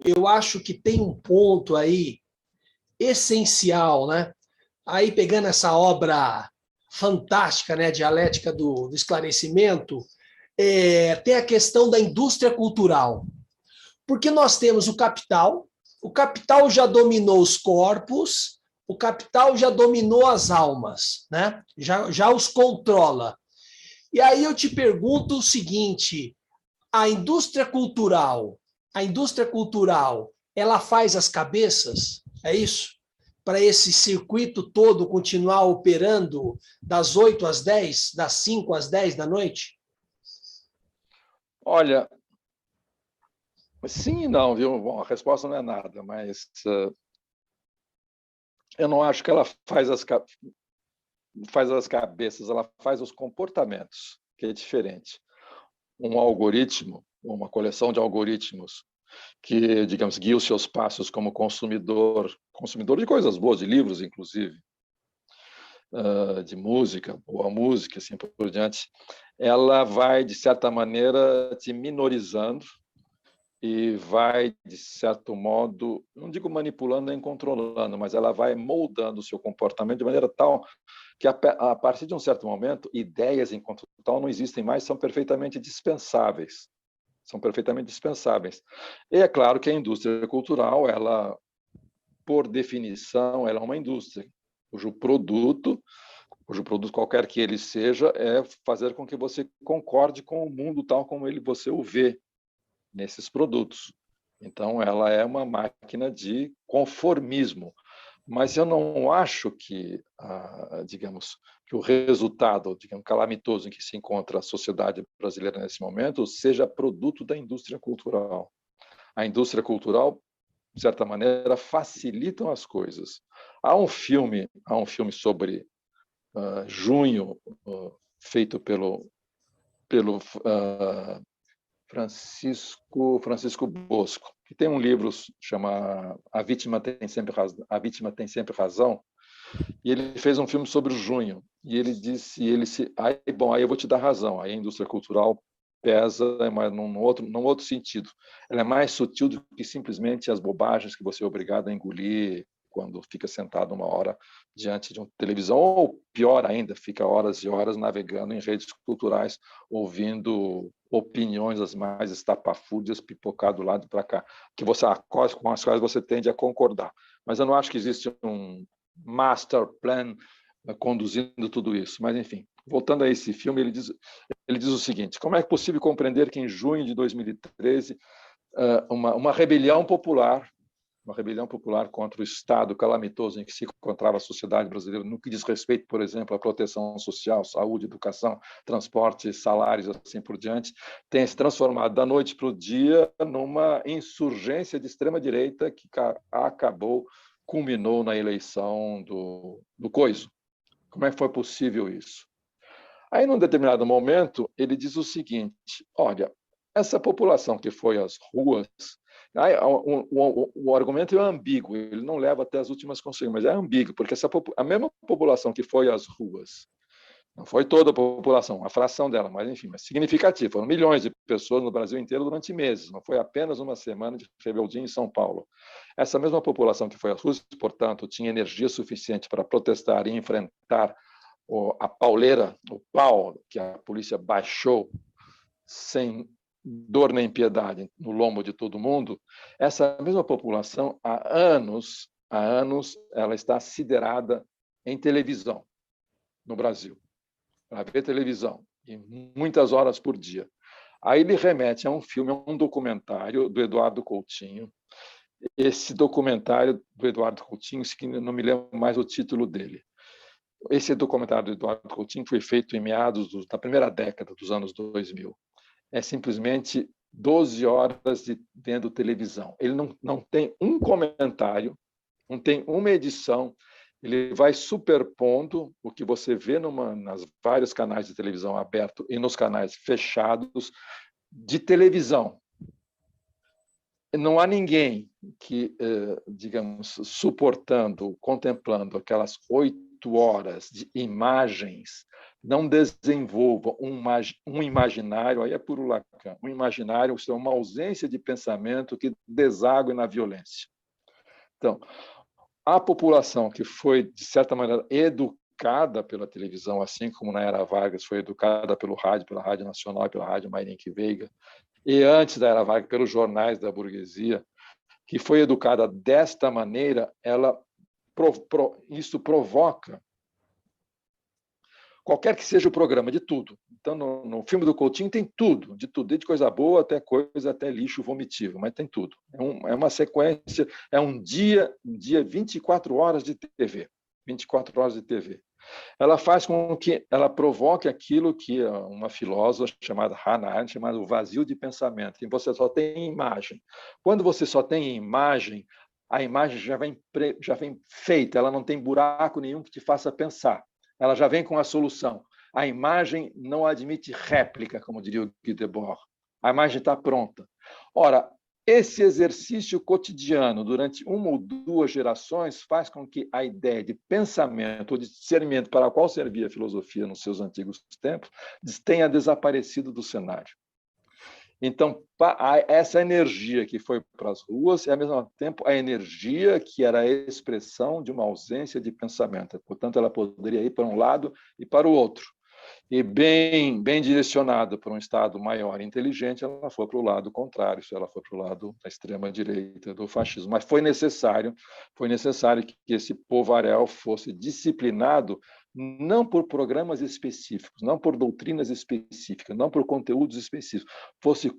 eu acho que tem um ponto aí essencial, né? Aí pegando essa obra fantástica, né, dialética do esclarecimento, tem a questão da indústria cultural. Porque nós temos o capital já dominou os corpos, o capital já dominou as almas, né? Já os controla. E aí eu te pergunto o seguinte: a indústria cultural, ela faz as cabeças? É isso? Para esse circuito todo continuar operando das 8 às 10, das 5 às 10 da noite? Olha, sim e não, viu? Bom, a resposta não é nada, mas eu não acho que ela faz as cabeças, ela faz os comportamentos, que é diferente. Um algoritmo, uma coleção de algoritmos que, digamos, guia os seus passos como consumidor de coisas boas, de livros, inclusive, de música, boa música, assim por diante, ela vai, de certa maneira, te minorizando e vai, de certo modo, não digo manipulando nem controlando, mas ela vai moldando o seu comportamento de maneira tal que, a partir de um certo momento, ideias enquanto tal não existem mais, são perfeitamente dispensáveis. São perfeitamente dispensáveis. E é claro que a indústria cultural, ela, por definição, ela é uma indústria cujo produto qualquer que ele seja, é fazer com que você concorde com o mundo tal como você o vê nesses produtos. Então, ela é uma máquina de conformismo. Mas eu não acho que, digamos, que o resultado, digamos, calamitoso em que se encontra a sociedade brasileira nesse momento seja produto da indústria cultural. A indústria cultural, de certa maneira, facilita as coisas. Há um filme sobre Junho, feito pelo Francisco Bosco, que tem um livro chama A Vítima tem sempre razão, e ele fez um filme sobre o Junho, e ele disse, aí eu vou te dar razão, aí a indústria cultural pesa, mas num outro sentido. Ela é mais sutil do que simplesmente as bobagens que você é obrigado a engolir quando fica sentado uma hora diante de uma televisão, ou pior ainda, fica horas e horas navegando em redes culturais, ouvindo opiniões as mais estapafúrdias pipocar do lado para cá, com as quais você tende a concordar. Mas eu não acho que existe um master plan conduzindo tudo isso. Mas, enfim, voltando a esse filme, ele diz o seguinte: como é possível compreender que em junho de 2013 uma rebelião popular contra o estado calamitoso em que se encontrava a sociedade brasileira, no que diz respeito, por exemplo, à proteção social, saúde, educação, transporte, salários, assim por diante, tenha se transformado da noite para o dia numa insurgência de extrema-direita que culminou na eleição do Coiso. Como é que foi possível isso? Aí, num determinado momento, ele diz o seguinte: olha, essa população que foi às ruas, aí, o argumento é ambíguo, ele não leva até as últimas consequências, mas é ambíguo, porque a mesma população que foi às ruas, não foi toda a população, uma fração dela, mas enfim, mas significativo, foram milhões de pessoas no Brasil inteiro durante meses, não foi apenas uma semana de rebeldia em São Paulo. Essa mesma população que foi às ruas, portanto, tinha energia suficiente para protestar e enfrentar a pauleira, o pau que a polícia baixou sem dor nem piedade no lombo de todo mundo. Essa mesma população, há anos, ela está siderada em televisão no Brasil, para ver televisão, e muitas horas por dia. Aí ele remete a um filme, a um documentário do Eduardo Coutinho. Esse documentário do Eduardo Coutinho, que não me lembro mais o título dele. Esse documentário do Eduardo Coutinho foi feito em meados da primeira década dos anos 2000. É simplesmente 12 horas vendo televisão. Ele não tem um comentário, não tem uma edição, ele vai superpondo o que você vê nas vários canais de televisão aberto e nos canais fechados de televisão. Não há ninguém que, digamos, suportando, contemplando aquelas 8 horas de imagens não desenvolva um imaginário, aí é puro Lacan, um imaginário, isso é uma ausência de pensamento que deságua na violência. Então, a população que foi, de certa maneira, educada pela televisão, assim como na era Vargas foi educada pelo rádio, pela Rádio Nacional e pela Rádio Mayrink Veiga, e antes da era Vargas pelos jornais da burguesia, que foi educada desta maneira, isso provoca qualquer que seja o programa, de tudo. Então, no filme do Coutinho tem tudo, de tudo, desde coisa boa até lixo vomitivo, mas tem tudo. É uma sequência, é um dia 24 horas de TV. 24 horas de TV. Ela faz com que ela provoque aquilo que uma filósofa chamada Hannah Arendt chamada o vazio de pensamento, que você só tem imagem. Quando você só tem imagem, a imagem já vem feita, ela não tem buraco nenhum que te faça pensar. Ela já vem com a solução. A imagem não admite réplica, como diria o Guy Debord. A imagem está pronta. Ora, esse exercício cotidiano, durante uma ou duas gerações, faz com que a ideia de pensamento ou de discernimento para a qual servia a filosofia nos seus antigos tempos tenha desaparecido do cenário. Então, essa energia que foi para as ruas é, ao mesmo tempo, a energia que era a expressão de uma ausência de pensamento. Portanto, ela poderia ir para um lado e para o outro. E bem direcionada para um Estado maior e inteligente, ela foi para o lado contrário, ela foi para o lado da extrema-direita, do fascismo. Mas foi necessário que esse povaréu fosse disciplinado não por programas específicos, não por doutrinas específicas, não por conteúdos específicos, fosse,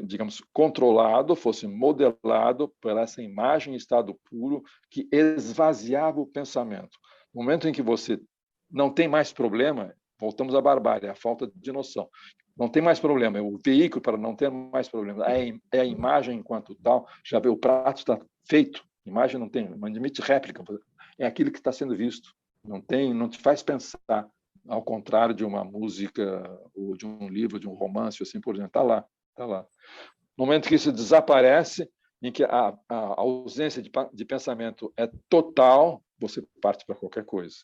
digamos, controlado, fosse modelado por essa imagem em estado puro que esvaziava o pensamento. No momento em que você não tem mais problema, voltamos à barbárie, à falta de noção. Não tem mais problema, é o veículo para não ter mais problema. É a imagem enquanto tal, já vê, o prato está feito, a imagem não admite réplica, é aquilo que está sendo visto. Não te faz pensar, ao contrário de uma música, ou de um livro, de um romance, assim por diante. Está lá. No momento que isso desaparece, em que a ausência de pensamento é total, você parte para qualquer coisa.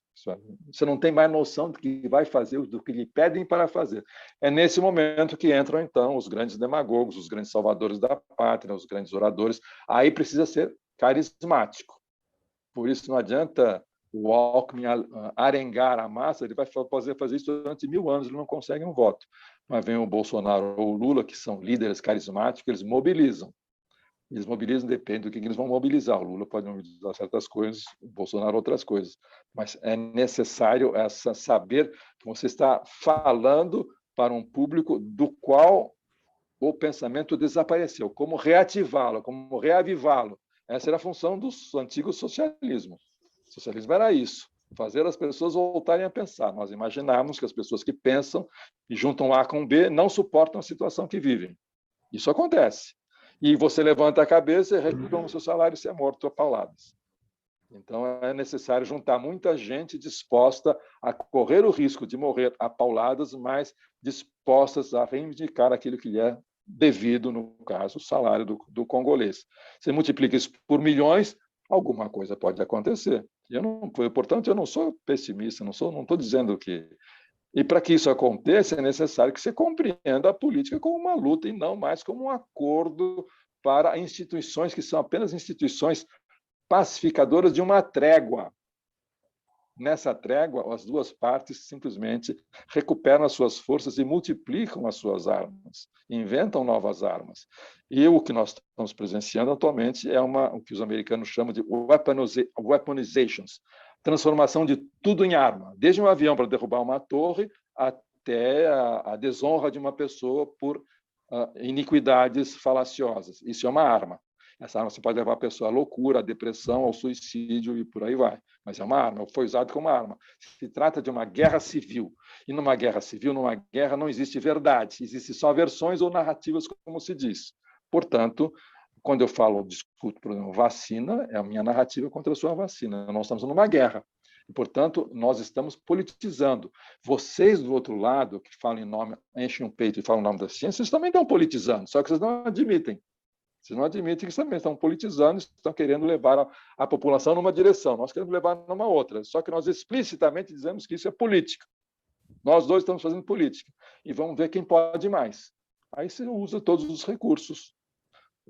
Você não tem mais noção do que vai fazer, do que lhe pedem para fazer. É nesse momento que entram, então, os grandes demagogos, os grandes salvadores da pátria, os grandes oradores. Aí precisa ser carismático. Por isso, não adianta o Alckmin arengar a massa, ele vai fazer isso durante 1000 anos, ele não consegue um voto. Mas vem o Bolsonaro ou o Lula, que são líderes carismáticos, eles mobilizam. Eles mobilizam, depende do que eles vão mobilizar. O Lula pode mobilizar certas coisas, o Bolsonaro outras coisas. Mas é necessário saber que você está falando para um público do qual o pensamento desapareceu. Como reativá-lo, como reavivá-lo. Essa era a função do antigo socialismo. O socialismo era isso, fazer as pessoas voltarem a pensar. Nós imaginamos que as pessoas que pensam e juntam A com B não suportam a situação que vivem. Isso acontece. E você levanta a cabeça e reclama o seu salário e você é morto a pauladas. Então, é necessário juntar muita gente disposta a correr o risco de morrer a pauladas, mas dispostas a reivindicar aquilo que lhe é devido, no caso, o salário do congolês. Você multiplica isso por milhões, alguma coisa pode acontecer. Portanto, eu não sou pessimista, não estou dizendo que... E para que isso aconteça, é necessário que você compreenda a política como uma luta e não mais como um acordo para instituições que são apenas instituições pacificadoras de uma trégua. Nessa trégua, as duas partes simplesmente recuperam as suas forças e multiplicam as suas armas, inventam novas armas. E o que nós estamos presenciando atualmente é o que os americanos chamam de weaponizations, transformação de tudo em arma, desde um avião para derrubar uma torre até a desonra de uma pessoa por iniquidades falaciosas. Isso é uma arma. Essa arma você pode levar a pessoa à loucura, à depressão, ao suicídio e por aí vai. Mas é uma arma, foi usado como arma. Se trata de uma guerra civil. E numa guerra civil, numa guerra, não existe verdade. Existem só versões ou narrativas, como se diz. Portanto, quando eu discuto, por exemplo, vacina, é a minha narrativa contra a sua vacina. Nós estamos numa guerra. E, portanto, nós estamos politizando. Vocês, do outro lado, que falam enchem o peito e falam em nome da ciência, vocês também estão politizando, só que vocês não admitem. Vocês não admitem que também estão politizando, estão querendo levar a população numa direção. Nós queremos levar numa outra. Só que nós explicitamente dizemos que isso é política. Nós dois estamos fazendo política. E vamos ver quem pode mais. Aí você usa todos os recursos.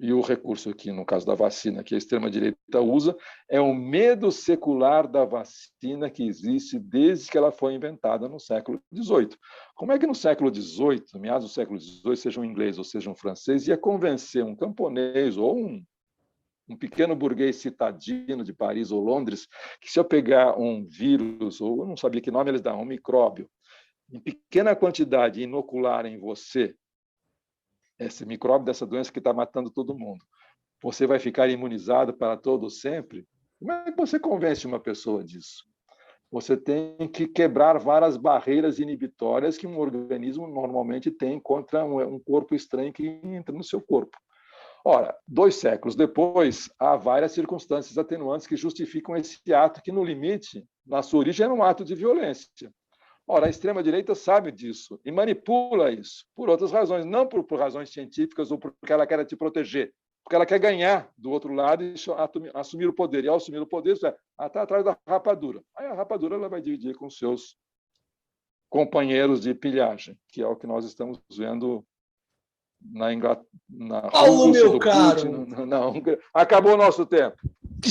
E o recurso aqui, no caso da vacina, que a extrema-direita usa, é o medo secular da vacina que existe desde que ela foi inventada no século XVIII. Como é que no século XVIII, meados do século XVIII, seja um inglês ou seja um francês, ia convencer um camponês ou um pequeno burguês citadino de Paris ou Londres que se eu pegar um vírus, ou eu não sabia que nome eles dão, um micróbio, em pequena quantidade e inocular em você esse micróbio dessa doença que está matando todo mundo, você vai ficar imunizado para todo sempre? Como é que você convence uma pessoa disso? Você tem que quebrar várias barreiras inibitórias que um organismo normalmente tem contra um corpo estranho que entra no seu corpo. Ora, 2 séculos depois, há várias circunstâncias atenuantes que justificam esse ato que, no limite, na sua origem, era um ato de violência. Ora, a extrema-direita sabe disso e manipula isso por outras razões, não por razões científicas ou porque ela quer te proteger, porque ela quer ganhar do outro lado e assumir o poder. E, ao assumir o poder, isso está atrás da rapadura. Aí a rapadura ela vai dividir com seus companheiros de pilhagem, que é o que nós estamos vendo na Paulo, Rússia meu do caro! Putin, na Hungria. Acabou o nosso tempo. Que